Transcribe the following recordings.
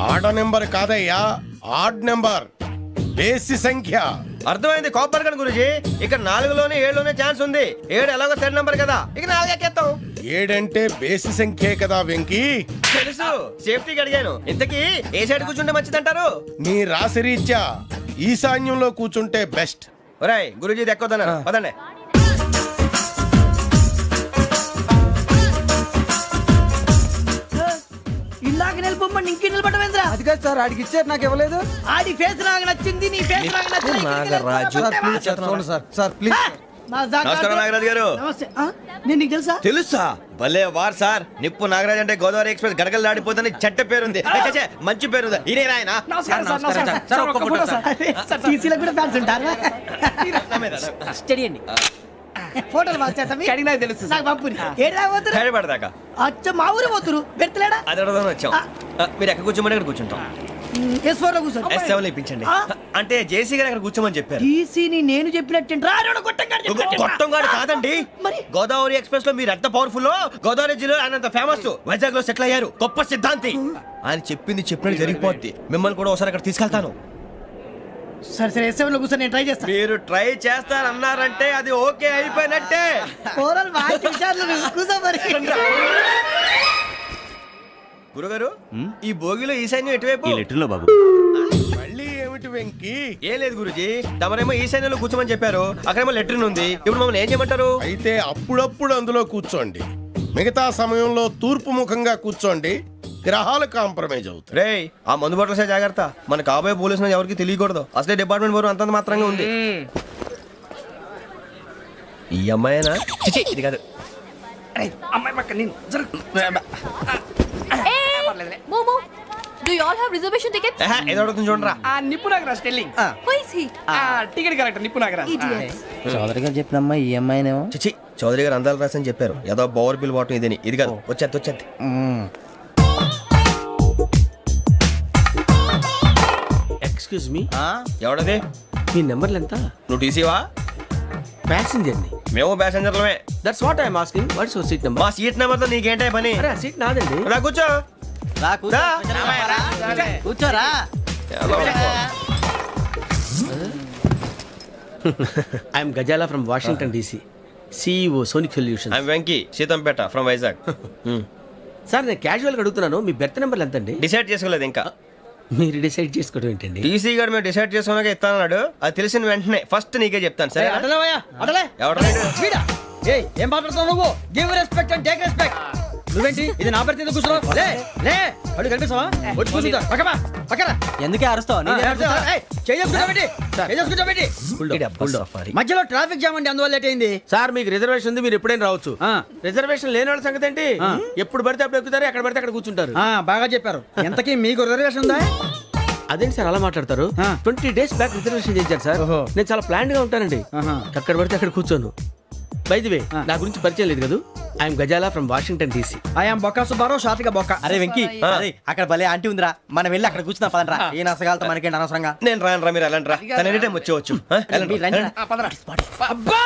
ఆడ నెంబర్ కాదయ్యా, odd number, బేసి సంఖ్య. అర్థమైంది కాపర్ కన్ గురుజీ. ఇక్కడ 4లోనే 7లోనే ఛాన్స్ ఉంది. 7 ఎలాగో సెడ్ నంబర్ కదా, ఇక 4 ఎక్కేస్తాం. 7 బేసి సంఖ్యే కదా వెంకీ. తెలుసు, సేఫ్టీకి అడిగాను. ఇంతకీ ఏ సైడ్ కూర్చుంటే మంచిదంటారు? నీ రాశి రీత్యా ఈశాన్యంలో కూర్చుంటే బెస్ట్. ఒరేయ్ గురుజీ దెక్కొద్దన్నారు, పదండి. ఇందాక నిలబొమ్మని ఇంకే నిలబడమేంద్రా? అది కాదు సార్, ఆడికి ఇచ్చారు, నాకు ఇవ్వలేదు. ఆడి ఫేస్ నాకు నచ్చింది, నీ ఫేస్ నాకు నచ్చింది. నాగరాజు. Sir please. నమస్కారం నాగరాజు గారు. నమస్తే. నేను నీకు తెలుసా? తెలుసా? భలే వార్ సార్. నిప్పు నాగరాజ్ అంటే గోదావరి ఎక్స్ప్రెస్ గడగలు దాడిపోతుంది చెట్ట పేరుంది. మంచి పేరుంది. ఇదే ఆయన. టీసీలో కూడా ఫ్యాన్స్ ఉంటారా? స్టడీ అండి. ఫోటోలు బాగా తెలుసు. నాకు పంపుని ఏడా పోతురు? హైదరాబాద్ అచ్చ మా ఊరు పోతురు. పెడతలేడా? అది అడగదామని వచ్చాం. మీరు ఎక్కడ కూర్చోమని అక్కడ కూర్చుంటాం. S4 లో కూర్చో. S7 లో ఇప్పించండి. అంటే జేసీ గారు అక్కడ కూర్చోమని చెప్పారు. టీసీని నేను చెప్పినట్టు గొట్టంగాడు కాదండి. గోదావరి ఎక్స్ప్రెస్ లో మీరు ఎంత పవర్ఫుల్, గోదావరి జిల్లా ఆయన ఫేమస్, వైజాగ్ లో సెటిల్ అయ్యారు, గొప్ప సిద్ధాంతి. ఆయన చెప్పింది చెప్పినట్టు జరిగిపోద్ది. మిమ్మల్ని కూడా ఒకసారి అక్కడ తీసుకెళ్తాను. సరే సరే, S7 లో కూర్చొని నేను ట్రై చేస్తాను. మీరు ట్రై చేస్తారన్నారంటే అది ఓకే అయిపోయినట్టే. గురుగారు, ఈ భోగిలో ఈశాన్యం ఎటువైపు? లెటర్లో బాబు. మళ్ళీ ఏమిటి వెంకీ? ఏం లేదు గురుజీ, తమరేమో ఈశాన్యంలో కూర్చోమని చెప్పారు, అక్కడేమో లెటర్ ఉంది. ఇప్పుడు మమ్మల్ని ఏం చేయమంటారు? అయితే అప్పుడప్పుడు అందులో కూర్చోండి, మిగతా సమయంలో తూర్పు ముఖంగా కూర్చోండి. గ్రహాలు కాంప్రమైజ్ అవుతాయి. రేయ్, ఆ మందు బాటలసే జాగ్రత్త. మన కాబోయే పోలీసులు ఎవరికి తెలియకూడదు. అసలే డిపార్ట్మెంట్ బోరు అంతంత మాత్రంగా ఉంది. ఈ అమ్మాయినా? చిచి, ఇది కాదు. అమ్మాయి పక్క నేను Momo, do you all have reservation tickets? ఏదో అడుగుతుంది చూడరా. నిప్పు Nagaraj telling. Who is he? Ticket correct, నిప్పు నాగరాజ్. Idiots. చౌదరి గారు చెప్పినమ్మా ఈ అమ్మాయినేమో. చిచి, చౌదరి గారు అందాలు రాసని చెప్పారు. ఏదో బోర్ బిల్ వాటం ఇదని. ఇది కాదు, వచ్చేది. Excuse me, ఎవడది? మీ నెంబర్లు ఎంత? నువ్వు టీసీవా? ప్యాసింజర్ ని. మేము ప్యాసెంజర్లమే. That's what I'm asking. What's your seat number? మా సీట్ నెంబర్ తో నీకేంటే పని? అరే ఆ సీట్ నాదండి. రా కూర్చో. కూర్చోరా. I'm Gazala from Washington DC, CEO Sonic Solution. I'm Venky, Seethampeta from Vizag. Sir నేను క్యాజువల్గా అడుగుతున్నాను, మీ బెర్త్ నెంబర్లు ఎంతండి? డిసైడ్ చేసుకోలేదు ఇంకా. మీరు డిసైడ్ చేసుకోవడం ఏంటండి? టీసీ గారు మేము డిసైడ్ చేసుకున్నాక ఇస్తానన్నాడు. అది తెలిసిన వెంటనే ఫస్ట్ నీకే చెప్తాను. సరే ఏం మాట్లాడుతున్నావు నువ్వు? Give respect and take respect. నువ్వేంటి ఇది నా పరిస్థితి కూర్చున్నావు? లే లే, అడుగు కనిపిస్తావా? వచ్చి కూర్చుంటా. పక్కన ఎందుకే అరుస్తావు? మధ్యలో ట్రాఫిక్ జామ్ అండి, అందువల్ల లేట్ అయింది. సార్ మీకు రిజర్వేషన్ ఉంది, మీరు ఎప్పుడైనా రావచ్చు. రిజర్వేషన్ లేని వాళ్ళ సంగతి ఏంటి? ఎప్పుడు పడితే అప్పుడు ఎక్కుతారు, ఎక్కడ పడితే అక్కడ కూర్చుంటారు. బాగా చెప్పారు. ఎంతకీ మీకు రిజర్వేషన్ ఉందా? అదేంటి సార్ అలా మాట్లాడతారు? 20 days బ్యాక్ రిజర్వేషన్ చేశారు సార్. నేను చాలా ప్లాన్డ్ గా ఉంటానండి. ఎక్కడ పడితే అక్కడ కూర్చోను. బై ది వే, నా గురించి పరిచయం లేదు కదా. I'm Gazala from Washington DC. I'm Bokka Subbarao, షాతిక బొక్క. అరే వెంకీ, అక్కడ భలే ఆంటీ ఉందిరా, మనం వెళ్ళి అక్కడ కూర్చున్నా పదండ్రా. ఏ నసగాలతో మనకేంటి అనవసరంగా. నేను రాను రా, మీరు వెళ్ళండి రా. తన ఎనీ టైం వచ్చేవచ్చు. అబ్బా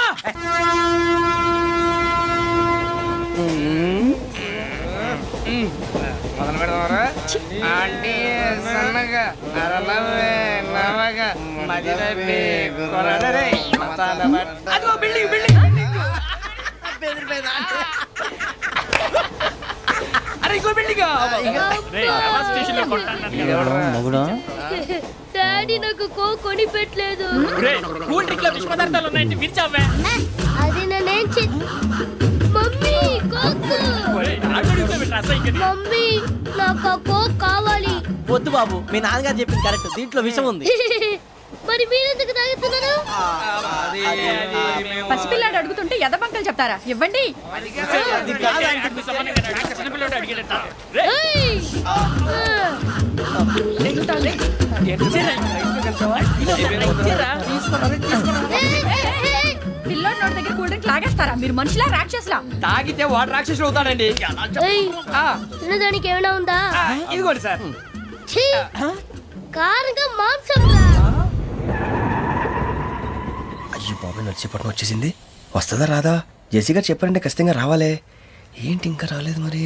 డాడీ నాకు కోక్ కొని పెట్టలేదు. అది నేనేం మమ్మీ కోక్. మమ్మీ నాకు ఆ కోక్ కావాలి. వద్దు బాబు, మీ నాన్నగారు చెప్పింది కరెక్ట్, దీంట్లో విషయం ఉంది. మరి మీరెందుకు తాగుతున్నారు? పసిపిల్లాడు అడుగుతుంటే ఎదబంకలు చెప్తారా? ఇవ్వండి. పిల్లోడి నోటి దగ్గర కూల్ డ్రింక్ లాగేస్తారా? మీరు మనుషులా రాక్షసులా? తాగితే వాడు రాక్షసుడు అవుతాడండి. తినడానికి ఏమైనా ఉందా? ఇదిగోండి సార్. కారంగా మాంసం. అయ్యో బాబాయ్, నడిచిపట్నం వచ్చేసింది. వస్తుందా రాదా? జేసీ గారు చెప్పారంటే ఖచ్చితంగా రావాలే. ఏంటి ఇంకా రాలేదు మరి?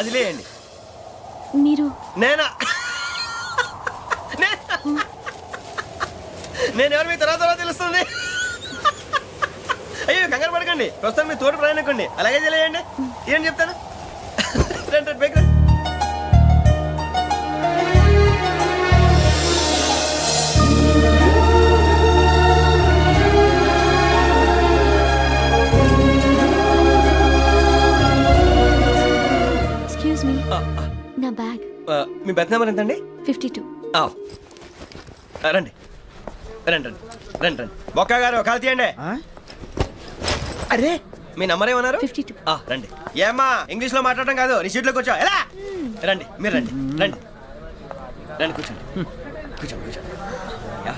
వదిలేయండి. మీరు నేనా? నేను ఎవరు మీ తర్వాత తెలుస్తుంది. అయ్యో కంగారు పడకండి, ప్రస్తుతం మీ తోటి ప్రయాణకండి. అలాగే తెలియండి. ఏం చెప్తాను. రండి రండి, బైక్ రండి. ఎక్స్క్యూజ్ మీ, నా బ్యాగ్. మీ బెత్ నెంబర్ ఎంతండి? 52. రండి రండి రండి రండి రండి. బొక్క గారు కాల్ తీయండి. అరే మీ నంబర్ ఏమన్నారు? 52. రండి. ఏమ్మా ఇంగ్లీష్ లో మాట్లాడడం కాదు, నీ సీట్లోకి వచ్చా. ఎలా రండి, మీరు రండి రండి రండి, కూర్చోండి కూర్చోండి కూర్చోండి. యా.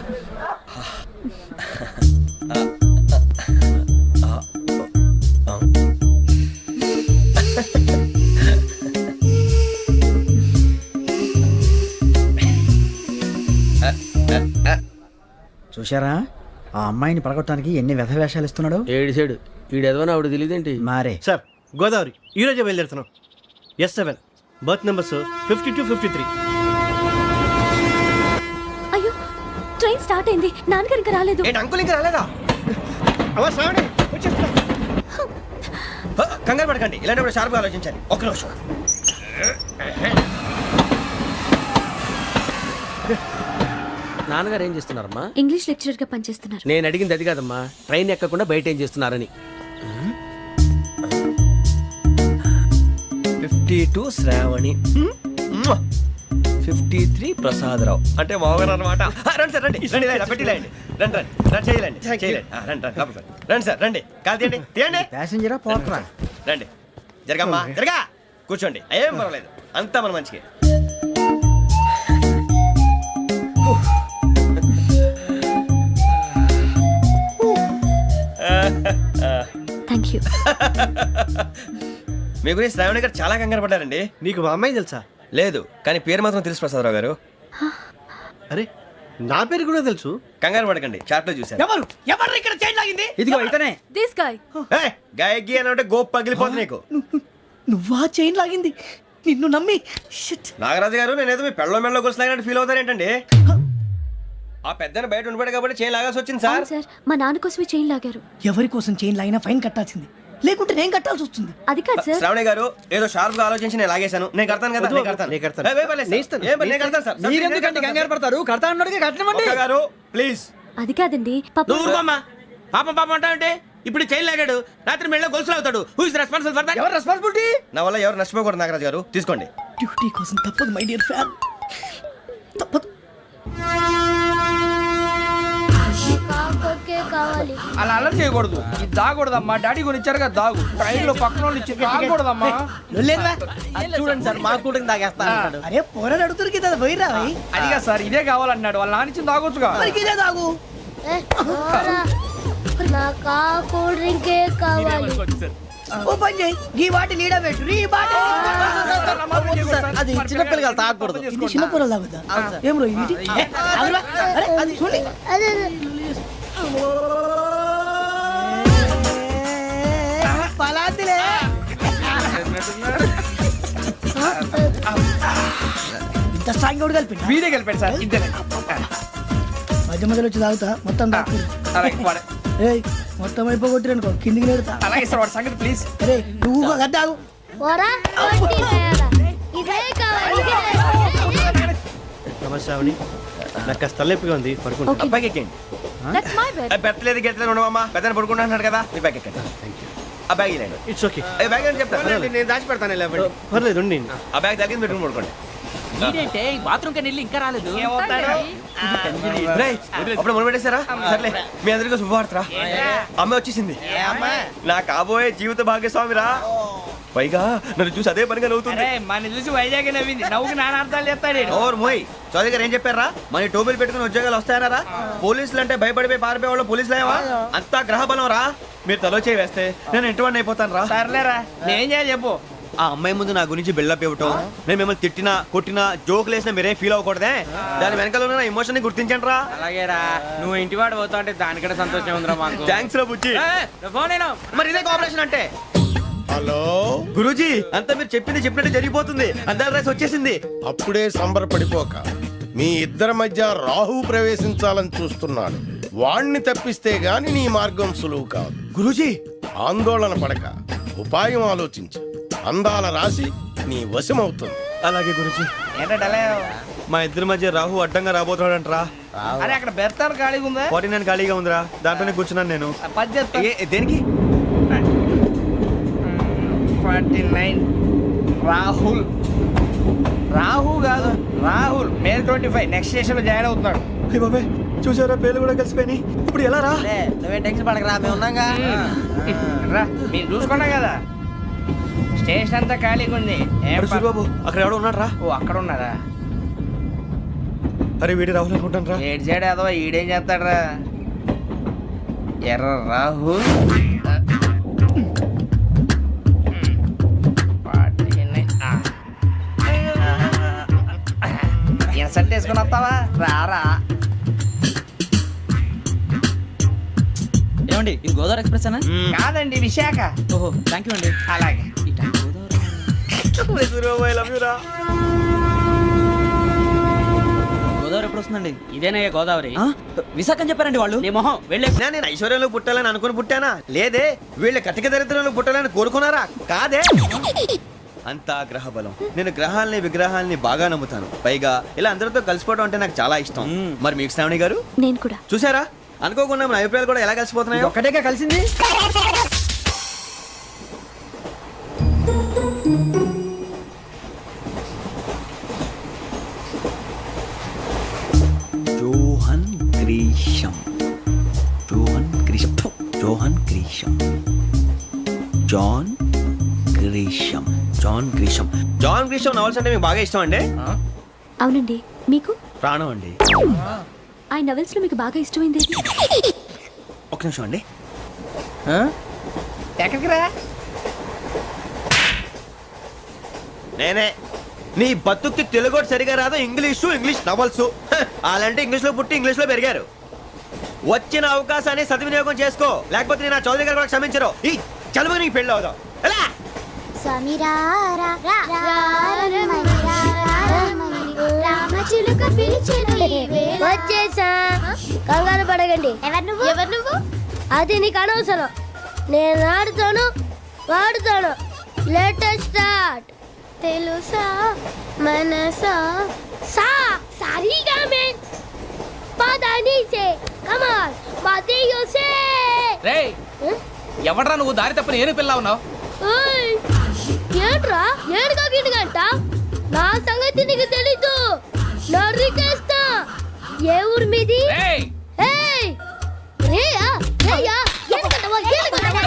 చూశారా ఆ అమ్మాయిని పడగొట్టడానికి ఎన్ని వ్యధ వేషాలు ఇస్తున్నాడు. ఏడు సైడు ఈడెదవని ఆవిడ తెలియదేంటి. మారే సార్ గోదావరి ఈరోజే బయలుదేరుతున్నాం. S7 berth numbers 52, 53. అయ్యో, ట్రైన్ స్టార్ట్ అయింది. నాన్నగారు ఇంకా రాలేదు. ఏంటి అంకుల్ ఇంకా రాలేదా? కంగారు పడకండి, ఇలాంటప్పుడు షార్ప్గా ఆలోచించాలి. ఒక్క నిమిషం. నాన్నగారు ఏం చేస్తున్నారమ్మా? ఇంగ్లీష్ లెక్చరర్ గా పనిచేస్తున్నారు. నేను అడిగింది అది కాదమ్మా, ట్రైన్ ఎక్కకుండా బయట ఏం చేస్తున్నారని. 52 శ్రావణి, 53 ప్రసాదరావు అంటే మామగారు అనమాట. రండి సార్ రండి రండి, ఇలా పెట్టి లేండి. రండి రండి రండి, చేయలేండి చేయలేండి. రండి రండి లోపలికి రండి. రండి సార్ రండి, కాలు తీయండి తీయండి. ప్యాసింజరా పోట్రా. రండి, జరగమ్మా జరగా, కూర్చోండి. ఏం పర్వాలేదు, అంతా మన మంచిగా. Thank you. మీ గురించి శ్రావణి గారు చాలా కంగారు పడ్డారండి. నీకు మా అమ్మాయి తెలుసా? లేదు, కానీ పేరు మాత్రం తెలుసు ప్రసాదరావు గారు. అరే నా పేరు కూడా తెలుసు. కంగారు పడకండి, చాట్లో చూశాను. ఎవరు ఎవరు ఇక్కడ చైన్ లాగింది? ఇదిగో ఇతనే. This guy. గాయకి అని అంటే గోప్ పగిలిపోతుంది నీకు. నువ్వా చైన్ లాగింది? నిన్ను నమ్మి షిట్. నాగరాజు గారు, నేనేదో మీ పెళ్ళ మెళ్ళ గురిసిలాగినట్టు ఫీల్ అవుతారేంటండి? ఆ పెద్దని బయట ఉండిపోయాడు కాబట్టి చేయి లాగాల్సి వచ్చింది సార్. అవును సార్, మా నాన్న కోసమే చైన్ లాగారు. ఎవరి కోసం చైన్ లాగినా ఫైన్ కట్టాల్సింది, లేకుంటే నేను కట్టాల్సి వస్తుంది. అది కాదు సార్. శ్రావణి గారు ఏదో షార్ప్ గా ఆలోచించి నేను లాగేశాను. నేను కడతాను కదా, నేను కడతాను. నేను కడతాను. ఏ, పర్లేదు సార్. ఏం పర్లేదు, నేను కడతాను సార్. మీరెందుకంటే కంగారు పడతారు? కడతా అన్నాడుగా కట్టమండి. ఒక్క గారు ప్లీజ్. అది కాదండి పాప. నువ్వు ఊరుకోమ్మా. పాపం పాపం అంటావంటే ఇప్పుడు చైన్ లాగాడు, రాత్రి మెళ్ళ గొలుసులు అవుతాడు. Who is responsible for that? ఎవరు రెస్పాన్సిబిలిటీ? నా వల్ల ఎవరు నష్టపోకూడదు నాగరాజు గారు, తీసుకోండి. డ్యూటీ కోసం తప్పదు మై డియర్ ఫ్యాన్, తప్పదు. కావాలి. అలా అలర్ట్ చేయకూడదు. ఇది దాగకూడదమ్మా. డాడీ కొని ఇచ్చారు కదా, దాగు. ట్రైన్ లో పక్కన వాళ్ళు ఇచ్చి దాగకూడదమ్మా. చూడండి సార్, మా కూడా తాగేస్తా అంటాడు. అరే పోరాడు అడుగుతారు కదా, పోయిరా భయ్. అడిగా సార్, ఇదే కావాలన్నాడు. వాళ్ళ నాన్న ఇచ్చింది తాగొచ్చుగా. మరి ఇదే తాగు. నాకు ఆ కూల్ డ్రింకే కావాలి. ఓ పని చేయి, ఈ బాటి లీడ పెట్టు. ఈ బాటి అది చిన్నపిల్లలు తాగకూడదు. ఇది చిన్న పొరలు తాగుతా. ఏం రో ఇది? అవునురా? అరే అది చూడండి. అదే పలాతిలే. ఇంత స్ట్రాంగ్ కూడా కలిపి వీడే గెలిపాడు సార్. ఇద్దరే. మధ్య మధ్యలో వచ్చి తాగుతా, మొత్తం తాగు. అలాగే వాడు. ఏయ్ మొత్తం అయిపోగొట్టిరనుకో కిందికి నేడుతా. అలాగే సార్, వాడి సంగతి ప్లీజ్. అరే నువ్వు కదా తాగు. పోరా, వట్టి తేడా. ఇదే కావాలి, ఇదే. నమస్తే శ్రావణి, నాకు కాస్త తలెప్పిగా ఉంది, పడుకుంటా. Okay. అబ్బాయికి ఎక్కండి. That's my bed. పెట్టలేదు గెట్టలేదు ఉండవమ్మా. పెద్దని పడుకుంటున్నాడు కదా, మీ బ్యాగ్ ఎక్కండి. ఆ బ్యాగ్ ఇలాండి. It's okay. బ్యాగ్ అని చెప్తాను. నేను దాచి పెడతాను. పర్లేదు ఉండి. ఆ బ్యాగ్ తగ్గింది పెట్టుకుని పడుకోండి. బాత్రూమ్ కని వెళ్ళి ఇంకా రాలేదు. రేయ్, అప్పుడు మొదలు పెట్టేశారా? సర్లే, మీ అందరికీ శుభవార్తరా. అమ్మాయి వచ్చేసింది. నా కాబోయే జీవిత భాగ్యస్వామిరా. పైగా నన్ను చూసి అదే పనిగా నవ్వుతుంది. మన చూసి వైజాగ్ నవ్వింది. నవ్వుకి నాన్న అర్థాలు చెప్తాడు. ఓర్ మోయ్, చౌదరి గారు ఏం చెప్పారా? మన టోబీలు పెట్టుకుని ఉద్యోగాలు వస్తాయనరా? పోలీసులు అంటే భయపడిపోయి పారిపోయే వాళ్ళు పోలీసులు అయ్యవా? అంతా గ్రహ బలం రా. మీరు తలో చేయి వేస్తే నేను ఇంటివాడిని అయిపోతాను రా. సర్లేరా, నేనేం చేయాలి చెప్పు. ఆ అమ్మాయి ముందు నా గురించి బిల్డప్ ఇవ్వటం, నేను మిమ్మల్ని తిట్టినా కొట్టినా జోకులు వేసినా మీరేం ఫీల్ అవ్వకూడదే. దాని వెనకాల ఉన్న ఎమోషన్ ని గుర్తించండి రా. అలాగేరా, నువ్వు ఇంటివాడు పోతా అంటే దానికంటే సంతోషం ఉందిరా మాకు. థ్యాంక్స్ రా బుజ్జి. ఫోన్ అయినా మరి ఇదే కోఆపరేషన్ అంటే. హలో, గురూజీ అంతా మీరు చెప్పింది చెప్పినట్టు జరిగిపోతుంది. అందాల రైస్ వచ్చేసింది. అప్పుడే సంబరపడిపోక. మీ ఇద్దరి మధ్య రాహు ప్రవేశించాలని చూస్తున్నాడు. వాణ్ణి తప్పిస్తే గాని నీ మార్గం సులువు కాదు. గురూజీ ఆందోళన పడక ఉపాయం ఆలోచించు. అందాల రాశి నీ వశమవుతుంది. అలాగే గురూజీ. ఏంటంటే మా ఇద్దరి మధ్య రాహు అడ్డంగా రాబోతున్నాడంట్రా. అరే అక్కడ బెర్తాను ఖాళీగా ఉందా? 49 ఖాళీగా ఉందిరా, దాంట్లోనే కూర్చున్నాను నేను. పది చెప్తా. దేనికి? 49 రాహుల్. రాహు కాదు రాహుల్. మే 25 నెక్స్ట్ స్టేషన్ లో జాయిన్ అవుతున్నాడు. అయ్య బాబాయ్, చూసారా పేర్లు కూడా కలిసిపోయినాయి. ఇప్పుడు ఎలా రా? నువ్వే టెన్షన్ పడకరా, మేము ఉన్నాగా. రా మీరు చూసుకున్నా కదా, స్టేషన్ అంతా ఖాళీగా ఉంది. ఏం అరే సూరిబాబు, అక్కడ ఎవడో ఉన్నాడు రా. ఓ అక్కడ ఉన్నారా? అరే వీడి రాహుల్ అనుకుంటాను రా. ఏడు సైడ్ అదో ఈడేం చేస్తాడరా? ఎర్ర రాహుల్. ఇన్సల్ట్ వేసుకుని వస్తావా? రారా. ఏమండి ఇది గోదావరి ఎక్స్ప్రెస్ అనా? కాదండి విశాఖ. ఓహో థ్యాంక్ యూ అండి. అలాగే. సూరిబాబు ఐ లవ్ యు రా. గోదావరి ఎప్పుడు వస్తుందండి? ఇదేనయ్య గోదావరి. విశాఖ అని చెప్పారండి వాళ్ళు. నీ మొహం వెళ్ళే. నేను ఐశ్వర్యంలో పుట్టాలని అనుకుని పుట్టానా? లేదే. వీళ్ళ కటిక దరిద్రంలో పుట్టాలని కోరుకున్నారా? కాదే. అంతా గ్రహ బలం. నేను గ్రహాలని విగ్రహాలని బాగా నమ్ముతాను. పైగా ఇలా అందరితో కలిసిపోవడం అంటే నాకు చాలా ఇష్టం. మరి మీకు శ్రావణి గారు? నేను కూడా. చూసారా, అనుకోకుండా మన అభిప్రాయాలు కూడా ఎలా కలిసిపోతున్నాయో. ఒక్కటేగా కలిసింది. Johan Grisham. Johan Grisham. Johan Grisham. John Grisham. John Grisham. John Grisham novels అంటే మీకు బాగా ఇష్టం అండి? అవునండి. మీకు? ప్రాణం అండి. ఆ నవెల్స్ లో మీకు బాగా ఇష్టమైంది ఏది? ఒక నిమిషం అండి. ఎక్కడికి రా? నేనే. నీ బతుక్కి తెలుగు సరిగా రాదు, ఇంగ్లీష్ నవల్స్. అలాంటి ఇంగ్లీష్ లో పుట్టి ఇంగ్లీష్ లో పెరిగారు. వచ్చిన అవకాశాన్ని సద్వినియోగం చేసుకో, లేకపోతే నేను నా చౌదరి గారు కూడా క్షమించరు. ఈ చదువు నీకు పెళ్ళి అవుదాం. ఎలా? వచ్చేసా. కంగారు పడకండి. ఎవరు నువ్వు? అది నీకు అనవసరం. నేను ఆడుతాను, వాడుతాను. Latest start. తెలుసా మనసా సా సారీగా మెన్ పదని సే కమాన్ మదియో సే. రేయ్ ఎవడ్రా నువ్వు? దారి తప్పని ఏను పిల్ల ఉన్నావు? ఓయ్ ఏంట్రా ఏడుగా గిడుగంట? నా సంగతి నీకు తెలీదు. నరికేస్తా. ఏ ఊరు మీది? రేయ్ ఏయ్ రేయా రేయా ఏడుగంటవా ఏడుగంటవా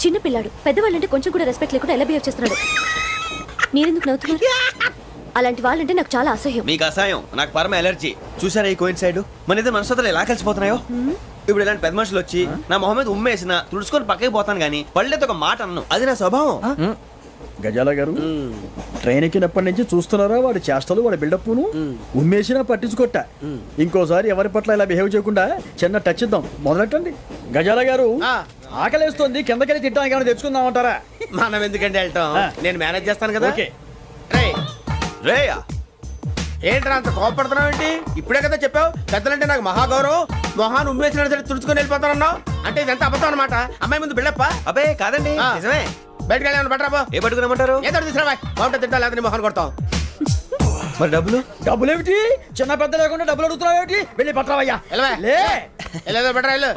చిన్న పిల్లాడు పెద్దవాళ్ళంటే కొంచెం కూడా రెస్పెక్ట్ లేకుండా ఎలా బిహేవ్ చేస్తున్నాడు. మీరెందుకు నవ్వుతున్నారు? అలాంటి వాళ్ళంటే నాకు చాలా అసహ్యం. మీకు అసహాయం, నాకు పరమ ఎలర్జీ. చూసారా ఈ కోయిన్ సైడ్? మన ఇద్దరు మనసులు ఎలా కలిసిపోతున్నాయో. ఇప్పుడు ఇలాంటి పెద్ద మనుషులు వచ్చి నా మొహం మీద ఉమ్మేసిన తుడుచుకొని పక్కకి పోతాను కానీ పళ్ళేతో ఒక మాట అన్ను. అది నా స్వభావం. గజాల గారు ట్రైన్ ఎక్కినప్పటి నుంచి చూస్తున్నారా వాడి చేష్టలు, వాడి బిల్డప్ను? ఉమ్మేసినా పట్టించుకోట. ఇంకోసారి ఎవరి పట్ల ఇలా బిహేవ్ చేయకుండా చిన్న టచ్ ఇద్దాం. మొదలెట్టండి. గజాల గారు ఆకలేస్తుంది, కిందకెళ్ళి తిట్టడానికి ఏమైనా తెచ్చుకుందామంటారా? మనం ఎందుకంటే వెళ్తాం, నేను మేనేజ్ చేస్తాను కదా. ఓకే. రేయా ఏంట్రా అంత కోపడుతున్నావు ఏంటి? ఇప్పుడే కదా చెప్పావు పెద్దలంటే నాకు మహాగౌరవం, మొహాన్ని ఉమ్మేసిన సరే తుడుచుకొని వెళ్ళిపోతానన్నావు. అంటే ఇదంతా అబద్ధం అనమాట. అమ్మాయి ముందు బిల్డప్ప? అబ్బే కాదండి, నిజమే. బయటకు వెళ్ళామని బట్రాబో. ఏ పట్టుకురమ్మంటారు? ఏదో తీసుకురా బాగుంటుంది. తింటా లేదా మొహాన్ని కొడతాం. మరి డబ్బులు? డబ్బులేమిటి? చిన్న పెద్ద లేకుండా డబ్బులు అడుగుతున్నావు ఏమిటి? వెళ్ళి పట్టరావయ్యా.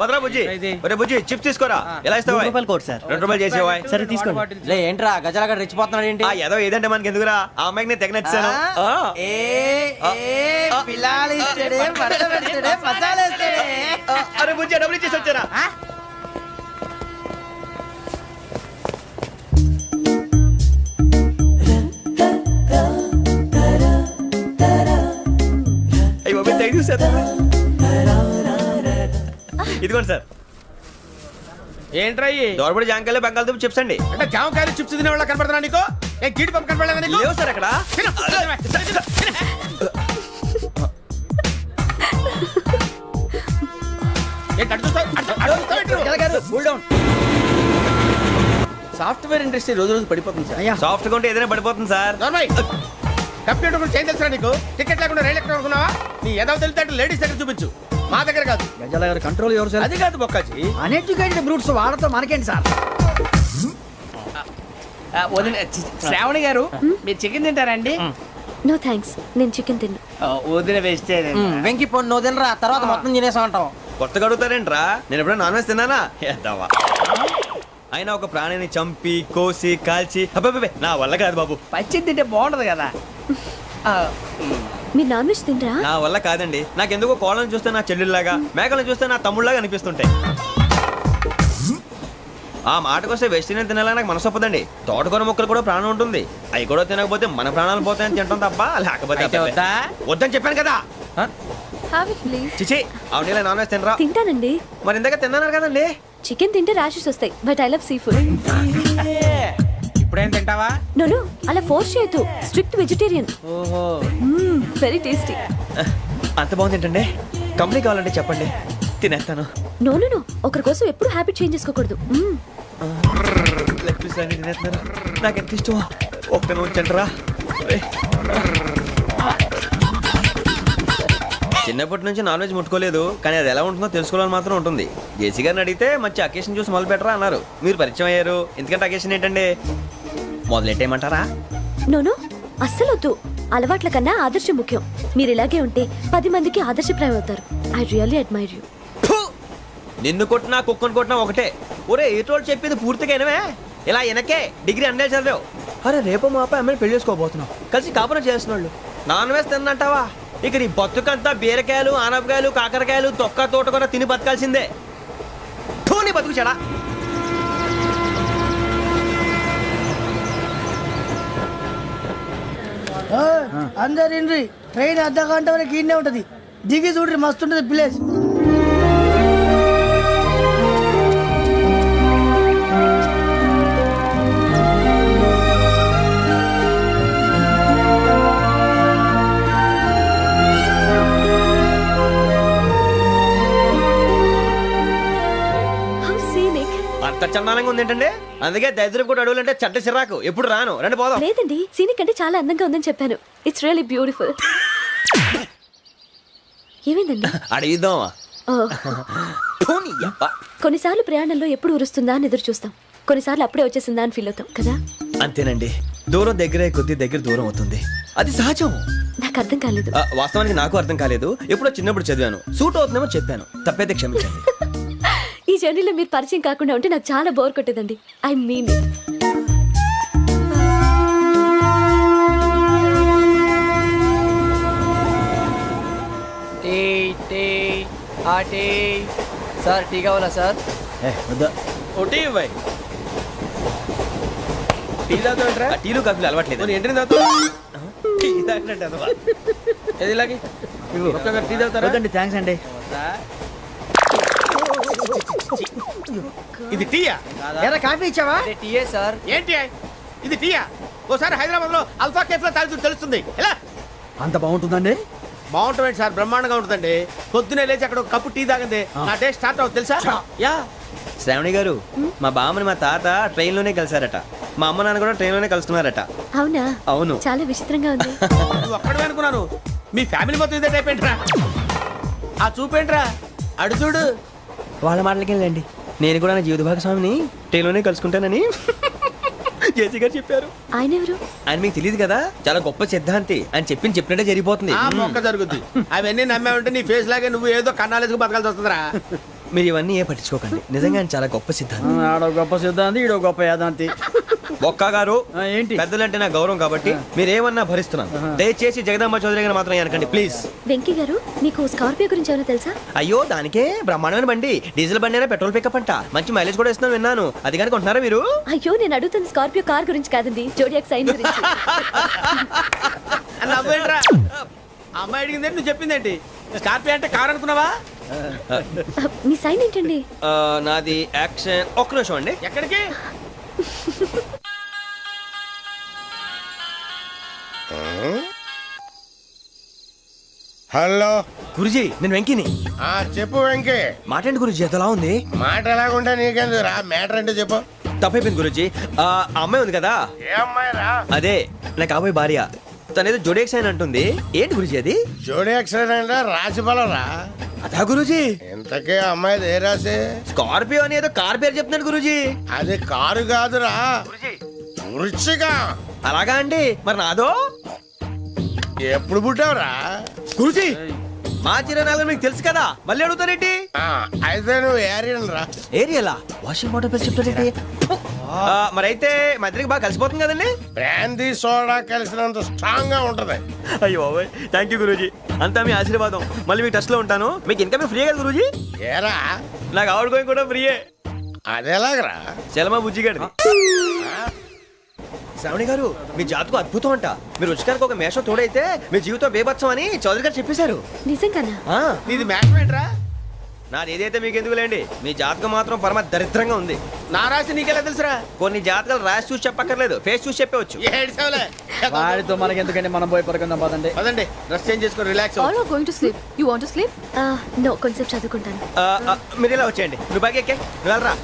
భద్రా బుజ్జి, ఒరే బుజ్జి చిప్స్ తీసుకోరా. ఎలా ఇస్తావా? రూపాయలు కోట్ సార్. 2 రూపాయలు చేసేవా? సరే తీసుకోండి. లే ఏంట్రా గజాల గారు రెచ్చిపోతున్నాడు ఏంటి? ఏదో ఏదంటే మనకి ఎందుకురా, ఆ అమ్మాయికి నేను తెగ నచ్చాను. అరే బుజ్జి డబ్బులు ఇచ్చేసి వచ్చారా? ఇదిగోండి సార్. ఏంట్రా దోరబడి జాంకాయలు బంగాళదుంప చిప్స్ అండి. అంటే జామకాయలు చిప్స్ తినే వాళ్ళ కనపడుతున్నా నీకు? ఏ జీడిపప్పు కనపడలేదా నీకు? లేవు సార్ అక్కడ. తిను, తిను, తిను. ఏంటి అటు చూస్తావు? అటు చూస్తావు ఏంటి? సాఫ్ట్వేర్ ఇండస్ట్రీ రోజు రోజు పడిపోతుంది సార్. అయ్యా సాఫ్ట్ గా ఉంటే ఏదైనా పడిపోతుంది సార్. నార్మల్ కంప్యూటర్ గురించి ఏం తెలుసా నీకు? టికెట్ లేకుండా రైలు ఎక్కడ అనుకున్నావా? నీ ఏదో తెలితే లేడీస్ దగ్గర చూపించు, మా దగ్గర కాదు. గజాల గారు కంట్రోల్ ఎవరు సార్? అది కాదు బొక్కాజీ. అన్ఎడ్యుకేటెడ్ బ్రూట్స్ వాళ్ళతో మనకేంటి సార్? శ్రావణి గారు మీరు చికెన్ తింటారండి? నో థ్యాంక్స్, నేను చికెన్ తిన్నా. వదిన వేస్తే వెంకి పొన్ను నువ్వు తినరా, తర్వాత మొత్తం తినేసా ఉంటాం. కొత్తగా అడుగుతారేంట్రా? నేను ఎప్పుడైనా నాన్ వెజ్ తిన్నానా? ఎద్దావా. అయినా ఒక ప్రాణిని చంపి కోసి కాల్చి అబ్బబ్బబ్బే, నా వల్ల కాదు బాబు. పచ్చి తింటే బాగుంటది కదా. మీరు నాన్ వెజ్ తినరా? నా వల్ల కాదండి. నాకెందుకో కోళ్ళని చూస్తే నా చెల్లెళ్ళలాగా, మేకలను చూస్తే నా తమ్ముళ్ళలాగా అనిపిస్తుంటాయి. ఆ మాటకొస్తే వెస్టిరియన్ తినాలని నాకు మనసు ఒప్పదండి. తోటకూర మొక్కలు కూడా ప్రాణం ఉంటుంది. అవి కూడా తినకపోతే మన ప్రాణాలు పోతాయని తింటాం తప్ప లేకపోతే అబ్బబ్బే. వద్దని చెప్పాను కదా. Have it, please. చిచి అవునీ నాన్ వెజ్ తినరా? తింటానండి. మరి ఇందాక తిన్నాను కదండి. చికెన్ తింటే ర్యాషెస్ వస్తాయి, but I love sea food. ఇప్పుడేం తింటావా? నో అలా ఫోర్స్ చేయొద్దు. Strict vegetarian. Very tasty. అంత బాగుంది ఏంటండి? కంపెనీ కావాలంటే చెప్పండి, తినేస్తాను. నో ఒకరి కోసం ఎప్పుడు హ్యాబిట్ చేంజ్ చేసుకోకూడదు. లెగ్ పీస్ అన్ని తినేస్తున్నాను. నాకు ఎంత ఇష్టం. ఒకటే ఉంచండి రా. చిన్నప్పటి నుంచి నాన్ వెజ్ ముట్టుకోలేదు, కానీ అది ఎలా ఉంటుందో తెలుసుకోవాలని మాత్రం ఉంటుంది. జేసీ గారిని అడిగితే మంచి అకేషన్ చూసి మొదలు పెట్టరా అన్నారు. మీరు పరిచయం అయ్యారు, ఎందుకంటే అకేషన్ ఏంటండి? మొదలెట్టేయమంటారా? నో అస్సలు వద్దు. అలవాట్ల కన్నా ఆదర్శం ముఖ్యం. మీరు ఇలాగే ఉంటే 10 మందికి ఆదర్శప్రాయం అవుతారు. I really admire you. నిన్ను కొట్టినా కుక్కను కొట్టినా ఒకటే. ఒరే ఏటోళ్ళు చెప్పింది పూర్తిగా వినవే. ఇలా వెనకే డిగ్రీ అన్నే చదివావు. అరే రేపు మా అబ్బాయి అమ్మని పెళ్లి చేసుకోబోతున్నావు, కలిసి కాపురం చేసిన వాళ్ళు నాన్ వెజ్ తిన్నంటావా? ఇక నీ బతుకంతా బీరకాయలు ఆనపకాయలు కాకరకాయలు తొక్క తోట కూడా తిని బతకాల్సిందే. నీ బతుకు చెడా. అందరు ఇండ్రి, ట్రైన్ అర్ధ గంట వరకు ఇన్నే ఉంటది. దిగి చూడ్రి, మస్తు ఉంటది ప్లేస్. అంత చందానంగా ఉంది ఏంటండి? అందుకే దరిద్రం కూడా అడవులంటే చెడ్డ చిరాకు. ఎప్పుడు రాను, రండి పోదాం. లేదండి, సీనిక్ అంటే చాలా అందంగా ఉందని చెప్పాను. It's really beautiful. ఏమైందండి? అడిగిద్దామా? కొన్నిసార్లు ప్రయాణంలో ఎప్పుడు ఉరుస్తుందా అని ఎదురు చూస్తాం, కొన్నిసార్లు అప్పుడే వచ్చేసిందా అని ఫీల్ అవుతాం కదా. అంతేనండి, దూరం దగ్గరే కొద్ది దగ్గర దూరం అవుతుంది. అది సహజం. నాకు అర్థం కాలేదు. వాస్తవానికి నాకు అర్థం కాలేదు. ఎప్పుడో చిన్నప్పుడు చదివాను, సూట్ అవుతుందేమో చెప్పాను. తప్పైతే క్షమించండి. ఈ జర్నీలో మీరు పరిచయం కాకుండా ఉంటే నాకు చాలా బోర్ కొట్టేదండి. I mean it. Sir tea కావాలా సార్? ఒకటి ఇవ్వాలి. టీ తాగుతాంట్రా? టీలు కాఫీలు అలవాట్లేదు. ఏంటి తాగుతావు? టీ తాగినట్టు అదవా. ఏది ఇలాగే ఒక్కొక్కరు టీ తాగుతారా? థ్యాంక్స్ అండి. ఇది టీయా? ఎరా కాఫీ ఇచ్చావా? టీయే సార్. ఏంటి ఇది టీయా? ఓసారి హైదరాబాద్ లో అల్ఫా కేఫ్ లో తాగుతూ తెలుస్తుంది. ఎలా అంత బాగుంటుందండి? బాగుంటుంది సార్, బ్రహ్మాండంగా ఉంటుందండి. పొద్దునే లేచి అక్కడ ఒక కప్పు టీ తాగింది నా డే స్టార్ట్ అవుతుంది తెలుసా? యా. శ్రావణి గారు, మా బామ్మని మా తాత ట్రైన్ లోనే కలిసారట. మా అమ్మ నాన్న కూడా ట్రైన్ లోనే కలుస్తున్నారట. అవునా? అవును. చాలా విచిత్రంగా ఉంది. నువ్వు ఒక్కడే అనుకున్నాను, మీ ఫ్యామిలీ మొత్తం ఇదే టైప్ ఏంట్రా? ఆ చూపేంట్రా, అడు చూడు. వాళ్ళ మాటలకి వెళ్ళండి. నేను కూడా నా జీవిత భాగస్వామిని ట్రైన్ లోనే కలుసుకుంటానని జేసీ గారు చెప్పారు. ఆయన ఎవరు? ఆయన మీకు తెలియదు కదా, చాలా గొప్ప సిద్ధాంతి. అని చెప్పినట్టే జరిగిపోతుంది. ఆ మొక్క జరుగుద్ది. అవన్నీ నమ్మావంటే నీ ఫేస్ లాగే నువ్వు ఏదో కన్నాలేసుకు బతకాల్సి వస్తుందిరా. మీరు ఇవన్నీ ఏ పట్టించుకోకండి. నిజంగా ఆయన చాలా గొప్ప సిద్ధాంతి. ఆడో గొప్ప సిద్ధాంతి, ఈడో గొప్ప యాదాంతి. ఒక్క గారు ఏంటి? పెద్దలంటే నా గౌరవం కాబట్టి మీరేమన్నా భరిస్తున్నాను. దయచేసి జగదాంబ చౌదరి గారు మాత్రం అనకండి ప్లీజ్. వెంకీ గారు, మీకు స్కార్పియో గురించి ఏమైనా తెలుసా? అయ్యో దానికే బ్రహ్మాండమైన బండి. డీజిల్ బండి అయినా పెట్రోల్ పికప్ అంట. మంచి మైలేజ్ కూడా ఇస్తున్నాను విన్నాను. అది కానీ కొంటున్నారా మీరు? అయ్యో నేను అడుగుతుంది స్కార్పియో కార్ గురించి కాదండి, జోడియాక్ సైన్ గురించి. నవ్వేంట్రా? అమ్మాయి అడిగింది నువ్వు చెప్పిందేంటి? స్కార్పియో అంటే కార్ అనుకున్నావా? మీ సైన్ ఏంటండి? నాది యాక్షన్. ఒక్క నిమిషం అండి. ఎక్కడికి? హలో. గురుజీ నేను వెంకిని. చెప్పు వెంకీ. మాటండి గురుజీ ఎంతలా ఉంది? మాట ఎలాగుంటా నీకెందుకు రా, మ్యాటర్ అంటే చెప్పు. తప్పైపోయింది గురుజీ. ఆ అమ్మాయి ఉంది కదా, ఏ అమ్మాయి రా? అదే నా కాబోయే భార్య. తనేదో జోడేక్స్ అని అంటుంది. ఏంటి గురుజీ అది? జోడి యాక్సిడెంట్ రాసి బలరా. అదా గురుజీ? ఇంతకే అమ్మాయిది ఏ రాసి? స్కార్పియో అని ఏదో కార్ పేరు చెప్తున్నాడు గురుజీ. అది కారు కాదురా, వృచ్చిక. అలాగా అండి, మరి నాదో? ఎప్పుడు పుట్టావురా? గురుజీ మా చిరనాలు మీకు తెలుసు కదా, మళ్ళీ అడుగుతారేంటి? అయితే నువ్వు ఏరియన్ రా. ఏరియలా? వాషింగ్ వాటర్ పేరు చెప్తారేంటి? మరైతే మా ఇద్దరికి బాగా కలిసిపోతుంది కదండి. బ్రాందీ సోడా కలిసినంత స్ట్రాంగ్ గా ఉంటది. అయ్యో థ్యాంక్ యూ గురూజీ, అంతా మీ ఆశీర్వాదం. మళ్ళీ మీకు టచ్ లో ఉంటాను. మీకు ఇంకా ఫ్రీ కదా గురూజీ? ఏరా, నాకు ఆవిడ గోయింగ్ కూడా ఫ్రీయే. అదేలాగరా? చలమా బుజ్జి గారిది. శ్రావణి గారు మీ జాతకు అద్భుతం అంట. మీరు రుచికారికి ఒక మేషం తోడైతే మీ జీవితం బేబత్సం అని చౌదరి గారు చెప్పేశారు. నిజంగానా? నీది మేషం ఏంట్రా? నాది ఏదైతే మీకు ఎందుకులేండి, మీ జాతకం మాత్రం పరమ దరిద్రంగా ఉంది. నా రాసి నీకెలా తెలుసురా? కొన్ని జాతకాలు రాసి చూసి చెప్పక్కర్లేదు, ఫేస్ చూసి చెప్పవచ్చు. వాడితో మనకి ఎందుకంటే మనం పోయి పడుకుందాం పదండి. పదండి, డ్రెస్ చేంజ్ చేసుకొని relax. All are going to sleep. You want to sleep? No, కొంచెం చదువుకుంటాను. మీరు ఇలా వచ్చేయండి. నువ్వు బాగా ఎక్కే, నువ్వు వెళ్ళరా.